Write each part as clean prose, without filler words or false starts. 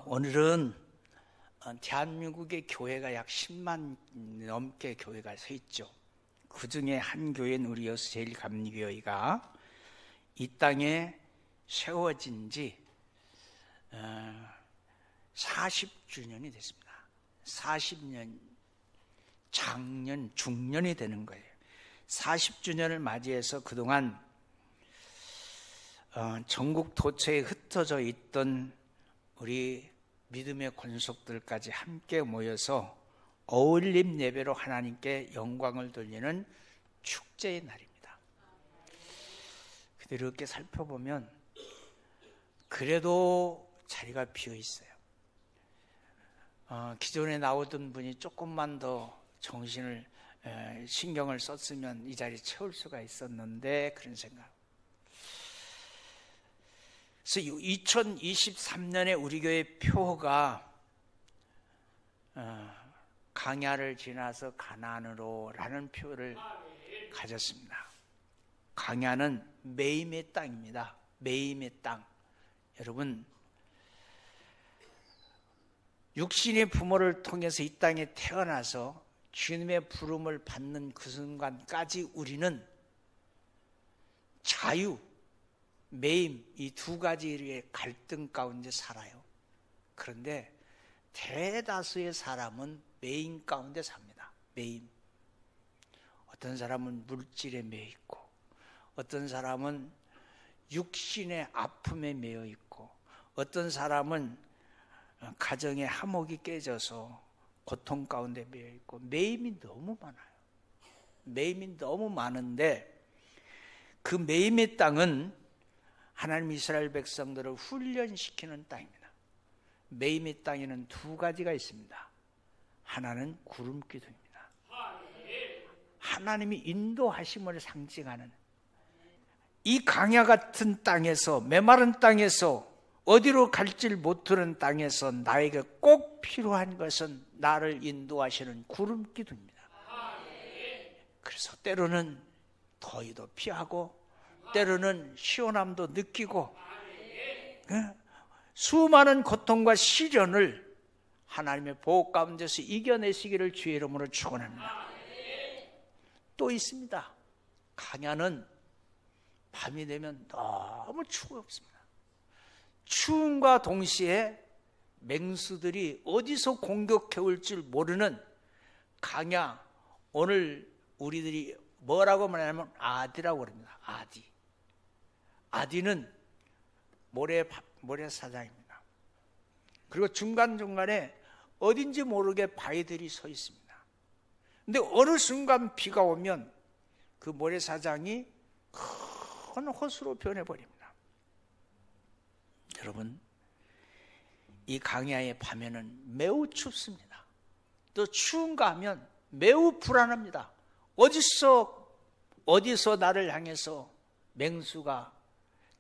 오늘은 대한민국의 교회가 약 10만 넘게 교회가 서 있죠. 그 중에 한 교회는 우리 여수제일감리교회가 이 땅에 세워진 지 40주년이 됐습니다. 40년, 작년, 중년이 되는 거예요. 40주년을 맞이해서 그동안 전국 도처에 흩어져 있던 우리 믿음의 권속들까지 함께 모여서 어울림 예배로 하나님께 영광을 돌리는 축제의 날입니다. 그대로 이렇게 살펴보면 그래도 자리가 비어 있어요. 기존에 나오던 분이 조금만 더 정신을 신경을 썼으면 이 자리 채울 수가 있었는데 그런 생각. 그래서 2023년에 우리 교회 표가 강야를 지나서 가나안으로 라는 표를 가졌습니다. 강야는 매임의 땅입니다. 매임의 땅. 여러분, 육신의 부모를 통해서 이 땅에 태어나서 주님의 부름을 받는 그 순간까지 우리는 자유, 매임, 이 두 가지의 갈등 가운데 살아요. 그런데 대다수의 사람은 매임 가운데 삽니다. 매임. 어떤 사람은 물질에 매여 있고, 어떤 사람은 육신의 아픔에 매여 있고, 어떤 사람은 가정의 화목이 깨져서 고통 가운데 매여 있고, 매임이 너무 많아요. 매임이 너무 많은데 그 매임의 땅은 하나님 이스라엘 백성들을 훈련시키는 땅입니다. 매임의 땅에는 두 가지가 있습니다. 하나는 구름기둥입니다. 하나님이 인도하심을 상징하는 이 강야 같은 땅에서, 메마른 땅에서, 어디로 갈지 못하는 땅에서 나에게 꼭 필요한 것은 나를 인도하시는 구름기둥입니다. 그래서 때로는 더위도 피하고 때로는 시원함도 느끼고 수많은 고통과 시련을 하나님의 보호 가운데서 이겨내시기를 주의 이름으로 축원합니다. 또 있습니다. 강야는 밤이 되면 너무 추웠습니다. 추움과 동시에 맹수들이 어디서 공격해 올 줄 모르는 강야, 오늘 우리들이 뭐라고 말하냐면 아디라고 그럽니다. 아디. 아디는 모래사장입니다. 그리고 중간중간에 어딘지 모르게 바위들이 서 있습니다. 근데 어느 순간 비가 오면 그 모래사장이 큰 호수로 변해버립니다. 여러분, 이 강야의 밤에는 매우 춥습니다. 또 추운가 하면 매우 불안합니다. 어디서 나를 향해서 맹수가,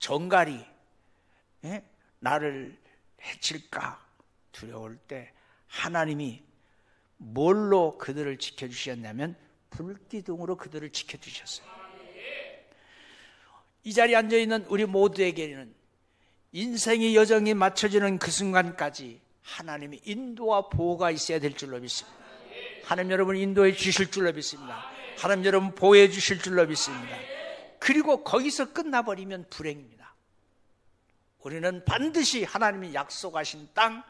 정갈이 나를 해칠까 두려울 때 하나님이 뭘로 그들을 지켜주셨냐면 불기둥으로 그들을 지켜주셨어요. 이 자리에 앉아있는 우리 모두에게는 인생의 여정이 맞춰지는 그 순간까지 하나님의 인도와 보호가 있어야 될 줄로 믿습니다. 하나님 여러분 인도해 주실 줄로 믿습니다. 하나님 여러분 보호해 주실 줄로 믿습니다. 그리고 거기서 끝나버리면 불행입니다. 우리는 반드시 하나님이 약속하신 땅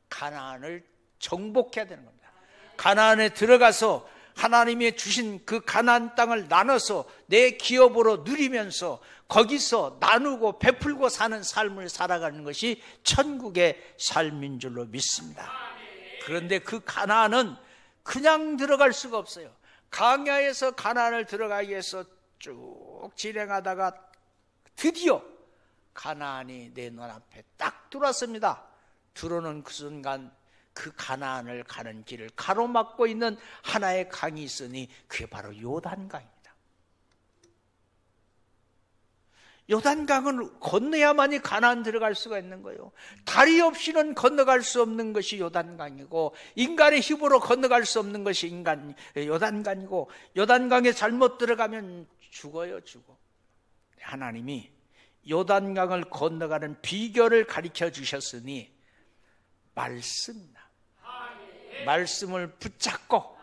가나안을 정복해야 되는 겁니다. 가나안에 들어가서 하나님이 주신 그 가나안 땅을 나눠서 내 기업으로 누리면서 거기서 나누고 베풀고 사는 삶을 살아가는 것이 천국의 삶인 줄로 믿습니다. 그런데 그 가나안은 그냥 들어갈 수가 없어요. 강야에서 가나안을 들어가기 위해서 쭉 진행하다가 드디어 가나안이 내 눈앞에 딱 들어왔습니다. 들어오는 그 순간 그 가나안을 가는 길을 가로막고 있는 하나의 강이 있으니 그게 바로 요단강입니다. 요단강을 건너야만이 가나안 들어갈 수가 있는 거예요. 다리 없이는 건너갈 수 없는 것이 요단강이고 인간의 힘으로 건너갈 수 없는 것이 요단강이고 요단강에 잘못 들어가면 죽어요. 하나님이 요단강을 건너가는 비결을 가르쳐 주셨으니 말씀이다. 말씀을 붙잡고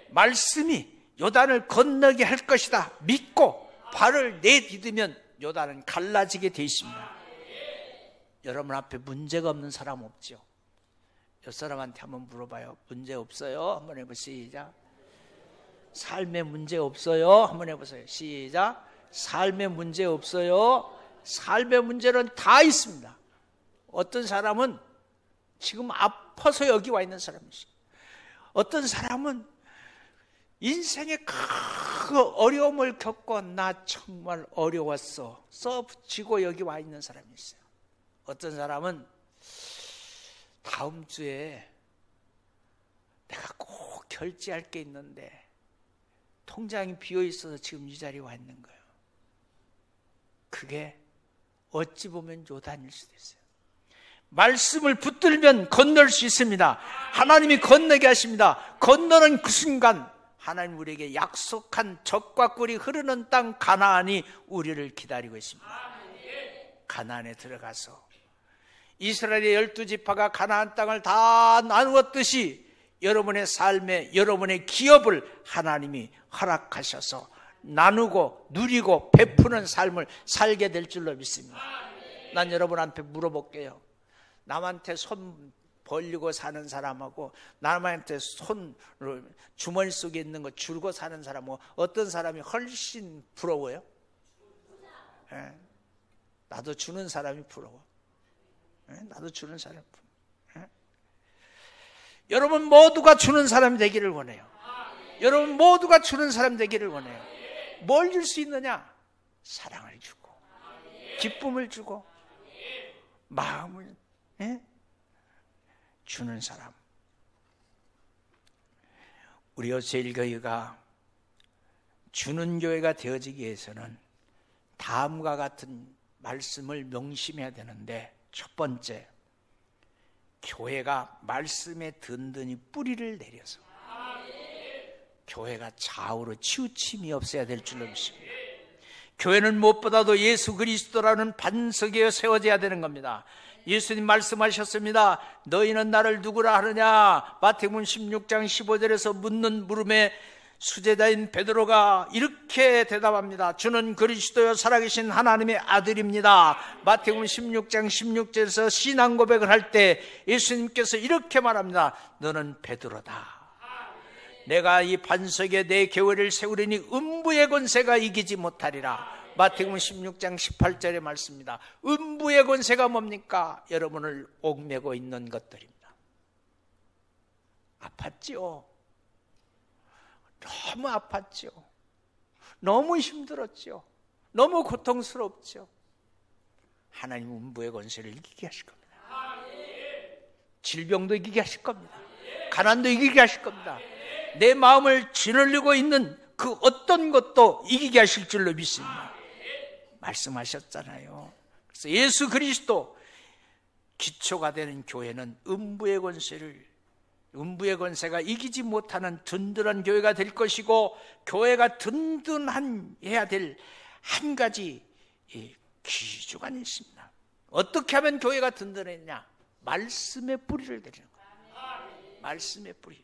말씀이 요단을 건너게 할 것이다 믿고 발을 내디디면 요단은 갈라지게 돼 있습니다. 여러분 앞에 문제가 없는 사람 없죠? 옆 사람한테 한번 물어봐요. 문제 없어요? 한번 해보세요. 시작. 삶에 문제 없어요? 한번 해보세요. 시작. 삶에 문제 없어요? 삶의 문제는 다 있습니다. 어떤 사람은 지금 아파서 여기 와 있는 사람이죠. 어떤 사람은 인생에 큰 어려움을 겪고 나 정말 어려웠어 써붙이고 여기 와 있는 사람이 있어요. 어떤 사람은 다음 주에 내가 꼭 결제할 게 있는데 통장이 비어 있어서 지금 이 자리에 와 있는 거예요. 그게 어찌 보면 요단일 수도 있어요. 말씀을 붙들면 건널 수 있습니다. 하나님이 건너게 하십니다. 건너는 그 순간 하나님 우리에게 약속한 젖과 꿀이 흐르는 땅 가나안이 우리를 기다리고 있습니다. 가나안에 들어가서 이스라엘의 12지파가 가나안 땅을 다 나누었듯이 여러분의 삶에 여러분의 기업을 하나님이 허락하셔서 나누고 누리고 베푸는 삶을 살게 될 줄로 믿습니다. 난 여러분한테 물어볼게요. 남한테 손 벌리고 사는 사람하고 남한테 손 주머니 속에 있는 거 줄고 사는 사람하고 어떤 사람이 훨씬 부러워요? 네. 나도 주는 사람이 부러워. 네. 나도 주는 사람이 부러워. 네. 여러분 모두가 주는 사람이 되기를 원해요. 여러분 모두가 주는 사람 되기를 원해요. 뭘 줄 수 있느냐? 사랑을 주고 기쁨을 주고 마음을 주는 사람. 우리 요새일교회가 주는 교회가 되어지기 위해서는 다음과 같은 말씀을 명심해야 되는데, 첫 번째, 교회가 말씀에 든든히 뿌리를 내려서 교회가 좌우로 치우침이 없어야 될 줄로 믿습니다. 교회는 무엇보다도 예수 그리스도라는 반석에 세워져야 되는 겁니다. 예수님 말씀하셨습니다. 너희는 나를 누구라 하느냐? 마태복음 16장 15절에서 묻는 물음에 수제자인 베드로가 이렇게 대답합니다. 주는 그리스도요 살아계신 하나님의 아들입니다. 마태복음 16장 16절에서 신앙 고백을 할 때 예수님께서 이렇게 말합니다. 너는 베드로다. 내가 이 반석에 내 교회를 세우리니 음부의 권세가 이기지 못하리라. 마태복음 16장 18절의 말씀입니다. 음부의 권세가 뭡니까? 여러분을 옥매고 있는 것들입니다. 아팠지요. 너무 아팠지요. 너무 힘들었지요. 너무 고통스럽지요. 하나님 음부의 권세를 이기게 하실 겁니다. 질병도 이기게 하실 겁니다. 가난도 이기게 하실 겁니다. 내 마음을 짓눌리고 있는 그 어떤 것도 이기게 하실 줄로 믿습니다. 말씀하셨잖아요. 그래서 예수 그리스도 기초가 되는 교회는 음부의 권세가 이기지 못하는 든든한 교회가 될 것이고, 교회가 든든해야 될 한 가지 기주가 있습니다. 어떻게 하면 교회가 든든했냐? 말씀의 뿌리를 내리는 거예요. 말씀의 뿌리.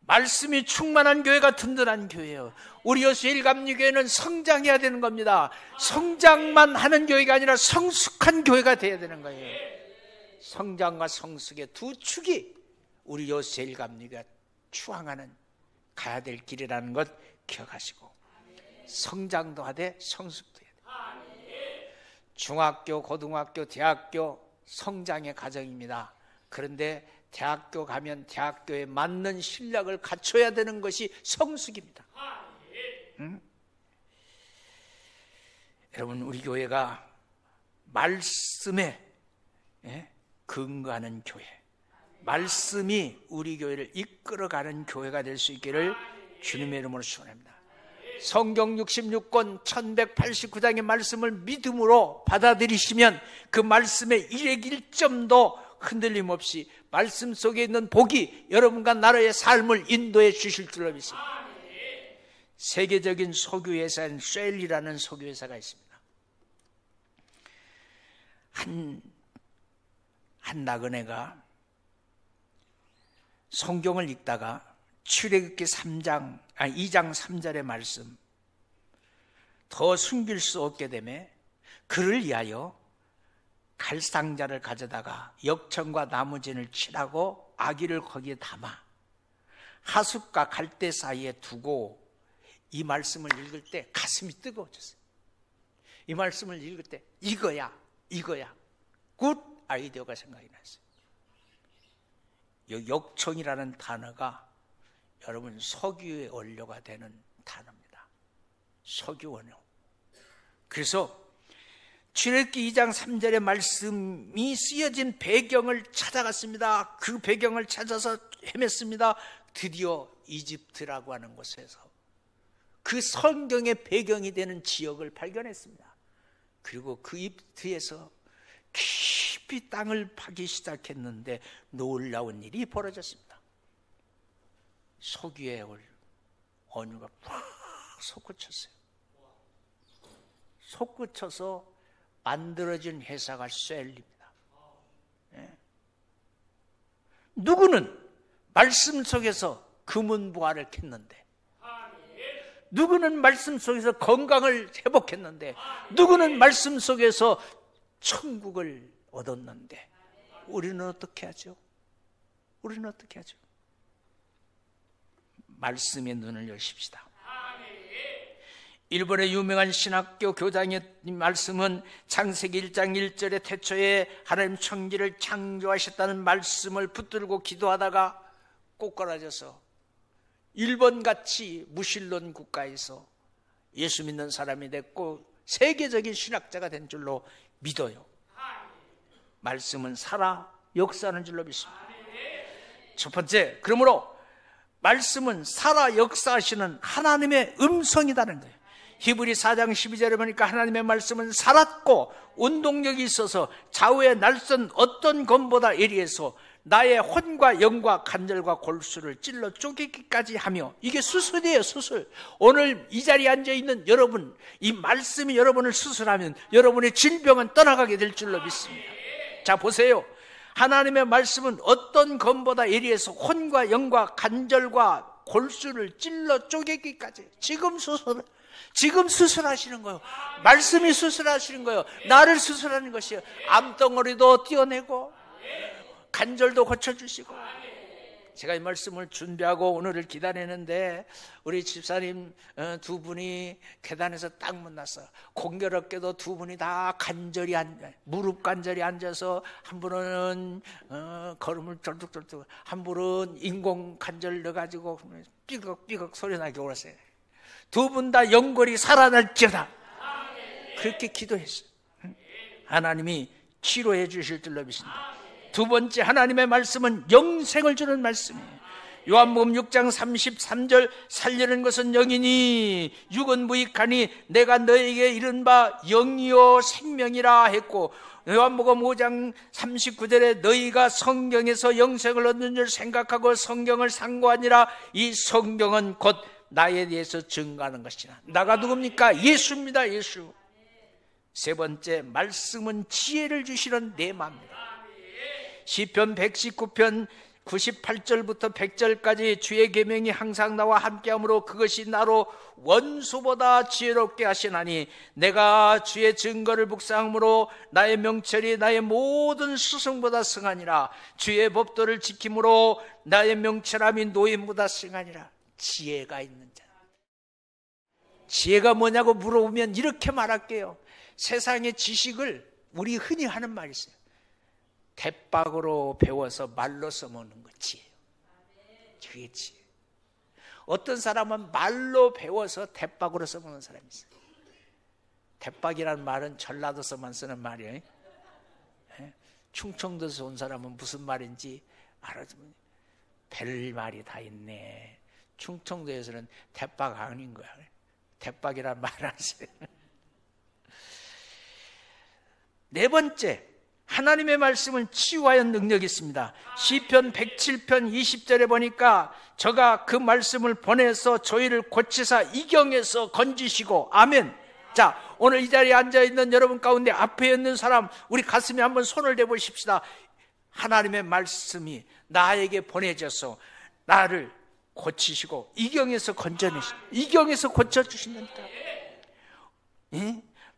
말씀이 충만한 교회가 든든한 교회예요. 우리 여수일감리교회는 성장해야 되는 겁니다. 성장만 하는 교회가 아니라 성숙한 교회가 되어야 되는 거예요. 성장과 성숙의 두 축이 우리 여수일감리교회가 추앙하는 가야 될 길이라는 것 기억하시고, 성장도 하되 성숙도 해야 돼요. 중학교, 고등학교, 대학교 성장의 과정입니다. 그런데 대학교 가면 대학교에 맞는 실력을 갖춰야 되는 것이 성숙입니다. 여러분, 우리 교회가 말씀에 근거하는 교회, 말씀이 우리 교회를 이끌어가는 교회가 될 수 있기를 주님의 이름으로 축원합니다. 성경 66권 1189장의 말씀을 믿음으로 받아들이시면 그 말씀의 일액 일점도 흔들림 없이 말씀 속에 있는 복이 여러분과 나라의 삶을 인도해 주실 줄로 믿습니다. 세계적인 석유회사인 쉘이라는 석유회사가 있습니다. 한 나그네가 성경을 읽다가 출애굽기 2장 3절의 말씀, 더 숨길 수 없게 되매 그를 위하여 갈상자를 가져다가 역청과 나무진을 칠하고 아기를 거기에 담아 하숫과 갈대 사이에 두고, 이 말씀을 읽을 때 가슴이 뜨거워졌어요. 이 말씀을 읽을 때 이거야 굿 아이디어가 생각이 났어요. 이 역청이라는 단어가 여러분 석유의 원료가 되는 단어입니다. 석유 원료. 그래서 출애굽기 2장 3절의 말씀이 쓰여진 배경을 찾아갔습니다. 그 배경을 찾아서 헤맸습니다. 드디어 이집트라고 하는 곳에서 그 성경의 배경이 되는 지역을 발견했습니다. 그리고 그 이집트에서 깊이 땅을 파기 시작했는데 놀라운 일이 벌어졌습니다. 석유의 원유가 팍 솟구쳤어요. 솟구쳐서 만들어진 회사가 셀입니다. 누구는 말씀 속에서 금은부화를 캤는데, 누구는 말씀 속에서 건강을 회복했는데, 누구는 말씀 속에서 천국을 얻었는데, 우리는 어떻게 하죠? 말씀의 눈을 여십시다. 일본의 유명한 신학교 교장의 말씀은 창세기 1장 1절에 태초에 하나님 천지를 창조하셨다는 말씀을 붙들고 기도하다가 꼬꾸라져서 일본같이 무신론 국가에서 예수 믿는 사람이 됐고 세계적인 신학자가 된 줄로 믿어요. 말씀은 살아 역사하는 줄로 믿습니다. 첫 번째, 그러므로 말씀은 살아 역사하시는 하나님의 음성이라는 거예요. 히브리 4장 12절에 보니까 하나님의 말씀은 살았고 운동력이 있어서 좌우의 날선 어떤 검보다 예리해서 나의 혼과 영과 관절과 골수를 찔러 쪼개기까지 하며, 이게 수술이에요. 수술. 오늘 이 자리에 앉아있는 여러분, 이 말씀이 여러분을 수술하면 여러분의 질병은 떠나가게 될 줄로 믿습니다. 자, 보세요. 하나님의 말씀은 어떤 검보다 예리해서 혼과 영과 관절과 골수를 찔러 쪼개기까지. 지금 수술하시는 거예요. 말씀이 수술하시는 거예요. 나를 수술하는 것이에요. 암덩어리도 떼어내고 관절도 고쳐주시고. 제가 이 말씀을 준비하고 오늘을 기다리는데 우리 집사님 두 분이 계단에서 딱 만났어요. 공교롭게도 두 분이 다 관절이 무릎 관절이 앉아서, 한 분은 걸음을 쩔뚝쩔뚝, 한 분은 인공 관절 넣어가지고 삐걱삐걱 소리 나게 울었어요. 두 분 다 영골이 살아날지어다. 그렇게 기도했어요. 하나님이 치료해 주실 줄로 믿습니다. 두 번째, 하나님의 말씀은 영생을 주는 말씀이에요. 요한복음 6장 33절, 살리는 것은 영이니 육은 무익하니 내가 너에게 이른 바 영이요 생명이라 했고, 요한복음 5장 39절에 너희가 성경에서 영생을 얻는 줄 생각하고 성경을 상고하니라. 이 성경은 곧 나에 대해서 증거하는 것이나. 나가 누굽니까? 예수입니다. 예수. 세 번째, 말씀은 지혜를 주시는 내마입니다. 시편 119편 98절부터 100절까지 주의 계명이 항상 나와 함께하므로 그것이 나로 원수보다 지혜롭게 하시나니 내가 주의 증거를 묵상함으로 나의 명철이 나의 모든 스승보다 승하니라. 주의 법도를 지킴으로 나의 명철함이 노인보다 승하니라. 지혜가 있는 자. 지혜가 뭐냐고 물어보면 이렇게 말할게요. 세상의 지식을 우리 흔히 하는 말이 있어요. 대박으로 배워서 말로 써먹는 거 지혜예요. 그게 지혜. 어떤 사람은 말로 배워서 대박으로 써먹는 사람이 있어요. 대박이라는 말은 전라도서만 쓰는 말이에요. 충청도에서 온 사람은 무슨 말인지 알아주면 별 말이 다 있네. 충청도에서는 대박 아닌 거야. 대박이란 말 안 써요. 네 번째, 하나님의 말씀은 치유하여 능력이 있습니다. 시편 107편 20절에 보니까 저가 그 말씀을 보내서 저희를 고치사 이경에서 건지시고, 아멘. 자, 오늘 이 자리에 앉아있는 여러분 가운데 앞에 있는 사람, 우리 가슴에 한번 손을 대보십시다. 하나님의 말씀이 나에게 보내져서 나를 고치시고 이경에서 건져내시고 이경에서 고쳐주신다니까.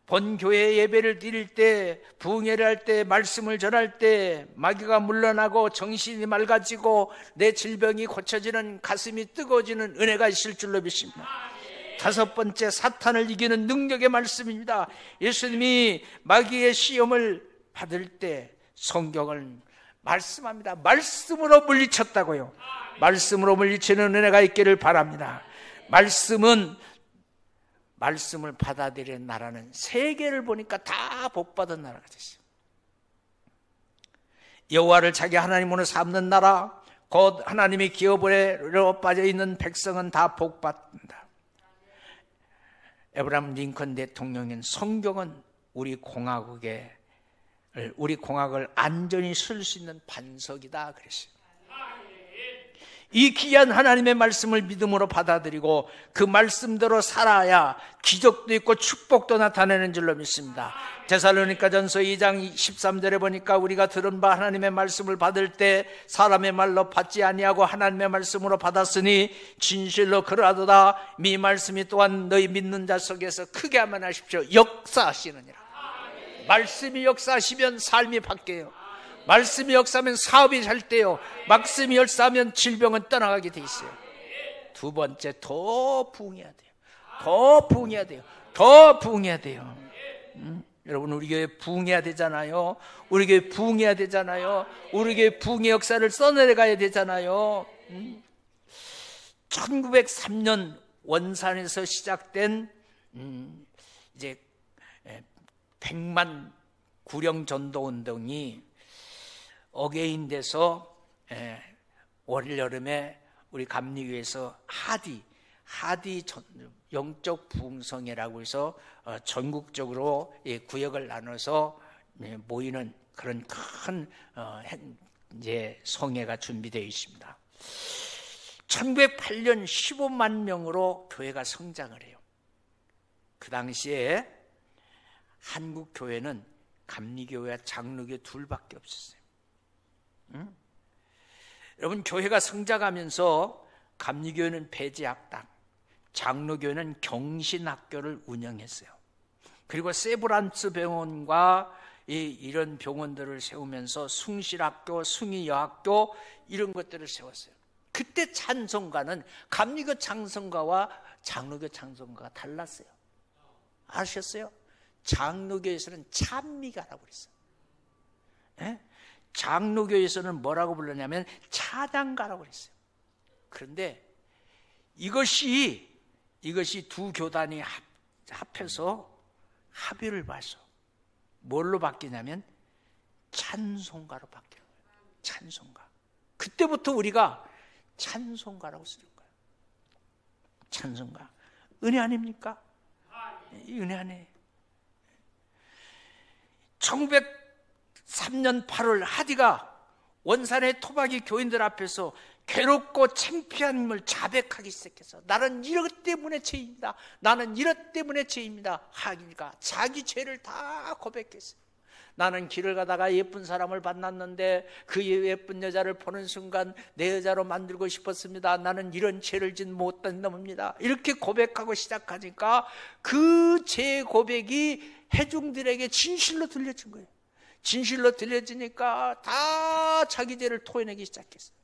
본교회 예배를 드릴 때, 부흥회를 할 때, 말씀을 전할 때 마귀가 물러나고 정신이 맑아지고 내 질병이 고쳐지는, 가슴이 뜨거워지는 은혜가 있을 줄로 믿습니다. 다섯 번째, 사탄을 이기는 능력의 말씀입니다. 예수님이 마귀의 시험을 받을 때 성경을 말씀합니다. 말씀으로 물리쳤다고요. 말씀으로 물리치는 은혜가 있기를 바랍니다. 말씀을 받아들이는 나라는 세계를 보니까 다 복받은 나라가 됐어요. 여호와를 자기 하나님으로 삼는 나라, 곧 하나님의 기업으로 빠져있는 백성은 다 복받는다. 에브라임 링컨 대통령은 성경은 우리 공화국을 안전히 쓸 수 있는 반석이다 그랬어요. 이 귀한 하나님의 말씀을 믿음으로 받아들이고 그 말씀대로 살아야 기적도 있고 축복도 나타내는 줄로 믿습니다. 데살로니가전서 2장 13절에 보니까 우리가 들은 바 하나님의 말씀을 받을 때 사람의 말로 받지 아니하고 하나님의 말씀으로 받았으니 진실로 그러하도다. 이 말씀이 또한 너희 믿는 자 속에서 크게 하면 하십시오. 역사하시느니라. 말씀이 역사하시면 삶이 바뀌어요. 말씀이 역사하면 사업이 잘 돼요. 말씀이 역사하면 질병은 떠나가게 돼 있어요. 두 번째, 더 부흥해야 돼요. 더 부흥해야 돼요. 더 부흥해야 돼요. 여러분, 우리 교회 부흥해야 되잖아요. 우리 교회 부흥해야 되잖아요. 우리 교회 부흥의 역사를 써내려가야 되잖아요. 1903년 원산에서 시작된 이제 100만 구령 전도 운동이 어게인 돼서 올 여름에 우리 감리교회에서 하디 영적 부흥성회라고 해서 전국적으로 구역을 나눠서 모이는 그런 큰 이제 성회가 준비되어 있습니다. 1908년 15만 명으로 교회가 성장을 해요. 그 당시에 한국 교회는 감리교회와 장로교 둘밖에 없었어요. 여러분, 교회가 성장하면서 감리교회는 배제학당, 장로교회는 경신학교를 운영했어요. 그리고 세브란스 병원과 이런 병원들을 세우면서 숭실학교, 숭의여학교 이런 것들을 세웠어요. 그때 찬송가는 감리교 찬송가와 장로교 찬송가가 달랐어요. 아셨어요? 장로교에서는 찬미가라고 그랬어요. 장로교에서는 뭐라고 불렀냐면 찬양가라고 그랬어요. 그런데 이것이 두 교단이 합해서 합의를 봐서 뭘로 바뀌냐면 찬송가로 바뀌는 거예요. 찬송가. 그때부터 우리가 찬송가라고 쓰는 거예요. 찬송가. 은혜 아닙니까? 은혜 아니에요. 1903년 8월 하디가 원산의 토박이 교인들 앞에서 괴롭고 창피함을 자백하기 시작해서 나는 이것 때문에 죄입니다. 나는 이것 때문에 죄입니다. 하니까 자기 죄를 다 고백했어요. 나는 길을 가다가 예쁜 사람을 만났는데 그 예쁜 여자를 보는 순간 내 여자로 만들고 싶었습니다. 나는 이런 죄를 짓 못한 놈입니다. 이렇게 고백하고 시작하니까 그 죄 고백이 회중들에게 진실로 들려진 거예요. 진실로 들려지니까 다 자기 죄를 토해내기 시작했어요.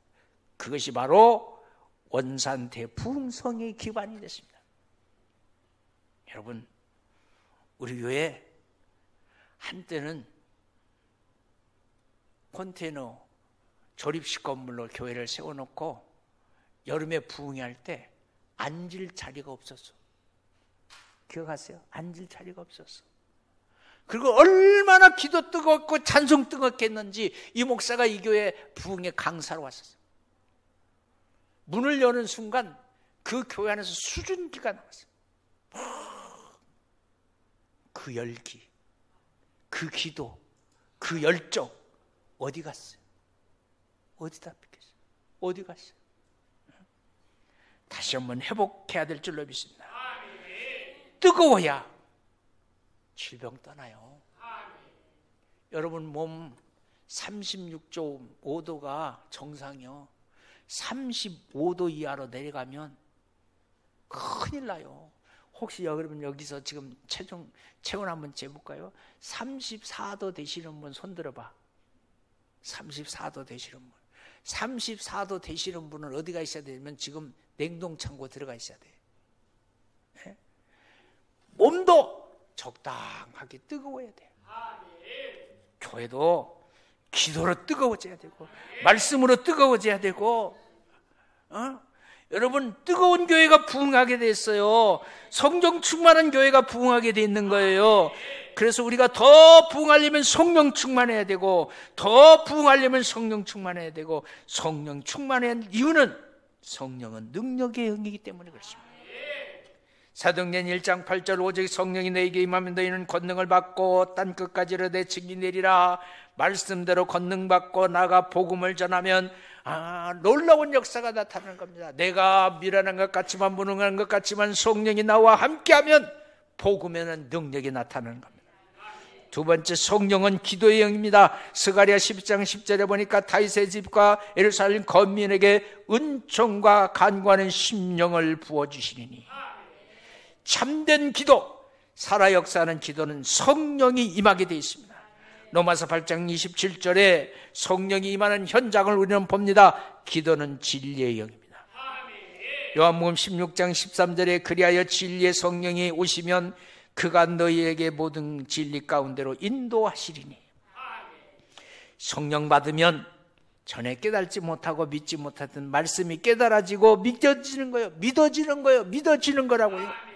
그것이 바로 원산 대부흥성의 기반이 됐습니다. 여러분, 우리 교회 한때는 컨테이너 조립식 건물로 교회를 세워놓고 여름에 부흥회 할 때 앉을 자리가 없었어. 기억하세요? 앉을 자리가 없었어. 그리고 얼마나 기도 뜨겁고 찬송 뜨겁겠는지 이 목사가 이 교회 부흥회 강사로 왔었어요. 문을 여는 순간 그 교회 안에서 수증기가 나왔어요. 그 열기, 그 기도, 그 열정 어디 갔어요? 어디다 뺏겼어요? 어디 갔어요? 다시 한번 회복해야 될 줄로 믿습니다. 뜨거워야 질병 떠나요. 여러분 몸 36조 5도가 정상이요. 35도 이하로 내려가면 큰일 나요. 혹시 여러분 여기서 지금 체온 한번 재볼까요? 34도 되시는 분 손 들어봐. 34도 되시는 분. 34도 되시는 분은 어디가 있어야 되냐면 지금 냉동창고 들어가 있어야 돼. 네? 몸도 적당하게 뜨거워야 돼. 교회도 기도로 뜨거워져야 되고 말씀으로 뜨거워져야 되고 여러분 뜨거운 교회가 부흥하게 됐어요. 성령 충만한 교회가 부흥하게 돼 있는 거예요. 그래서 우리가 더 부흥하려면 성령 충만해야 되고 더 부흥하려면 성령 충만해야 되고 성령 충만해야 하는 이유는 성령은 능력의 영이기 때문에 그렇습니다. 사도행전 1장 8절 오직 성령이 너에게 임하면 너희는 권능을 받고 땅끝까지로 내 증인이 내리라. 말씀대로 권능 받고 나가 복음을 전하면 놀라운 역사가 나타나는 겁니다. 내가 미련한 것 같지만 무능한 것 같지만 성령이 나와 함께하면 복음에는 능력이 나타나는 겁니다. 두 번째, 성령은 기도의 영입니다. 스가랴 12장 10절에 보니까 다윗의 집과 예루살렘 거민에게 은총과 간구하는 심령을 부어주시리니. 참된 기도, 살아 역사하는 기도는 성령이 임하게 되어 있습니다. 로마서 8장 27절에 성령이 임하는 현장을 우리는 봅니다. 기도는 진리의 영입니다. 요한복음 16장 13절에 그리하여 진리의 성령이 오시면 그가 너희에게 모든 진리 가운데로 인도하시리니. 성령 받으면 전에 깨달지 못하고 믿지 못하던 말씀이 깨달아지고 믿어지는 거예요. 믿어지는 거라고요.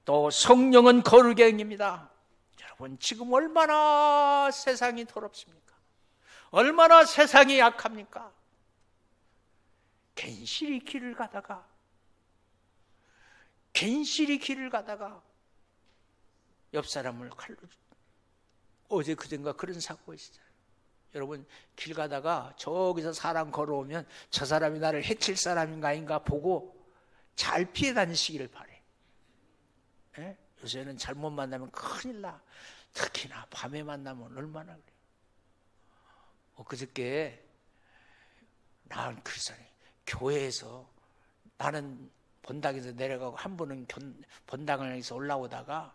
또 성령은 거룩의 영입니다. 여러분 지금 얼마나 세상이 더럽습니까? 얼마나 세상이 약합니까? 괜시리 길을 가다가 옆 사람을 칼로 어제 그젠가 그런 사고가 있어요. 여러분 길 가다가 저기서 사람 걸어오면 저 사람이 나를 해칠 사람인가 아닌가 보고 잘 피해 다니시기를 바래. 예? 요새는 잘못 만나면 큰일 나. 특히나 밤에 만나면 얼마나 그래요. 그저께 나는 그러잖아요. 교회에서 나는 본당에서 내려가고 한 분은 본당에서 올라오다가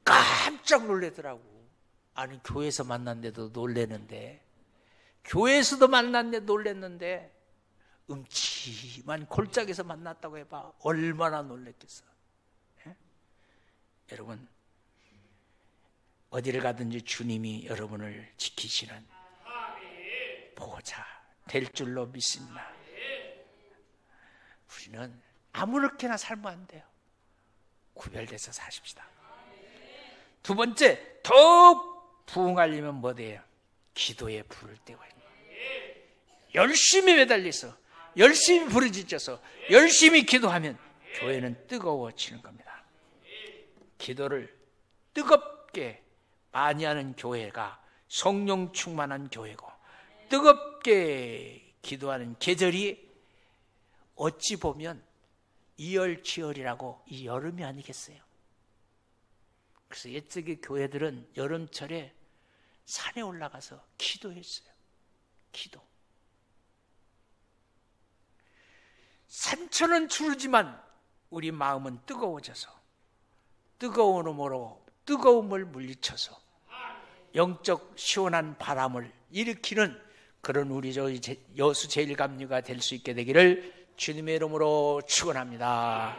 깜짝 놀래더라고. 아니 교회에서 만났는데도 놀래는데, 교회에서도 만났는데 놀랬는데 음침한 골짜기에서 만났다고 해봐. 얼마나 놀랬겠어. 예? 여러분 어디를 가든지 주님이 여러분을 지키시는 보호자 될 줄로 믿습니다. 우리는 아무렇게나 살면 안 돼요. 구별돼서 사십시다. 두 번째, 더욱 부흥하려면 뭐 돼요? 기도에 불을 떼고 열심히 매달려서 열심히 부르짖어서 열심히 기도하면 교회는 뜨거워지는 겁니다. 기도를 뜨겁게 많이 하는 교회가 성령 충만한 교회고, 뜨겁게 기도하는 계절이 어찌 보면 이열치열이라고 이 여름이 아니겠어요? 그래서 옛적의 교회들은 여름철에 산에 올라가서 기도했어요. 기도. 산천은 추르지만 우리 마음은 뜨거워져서 뜨거움으로 뜨거움을 물리쳐서 영적 시원한 바람을 일으키는 그런 우리 여수 제1감리가 될 수 있게 되기를 주님의 이름으로 축원합니다.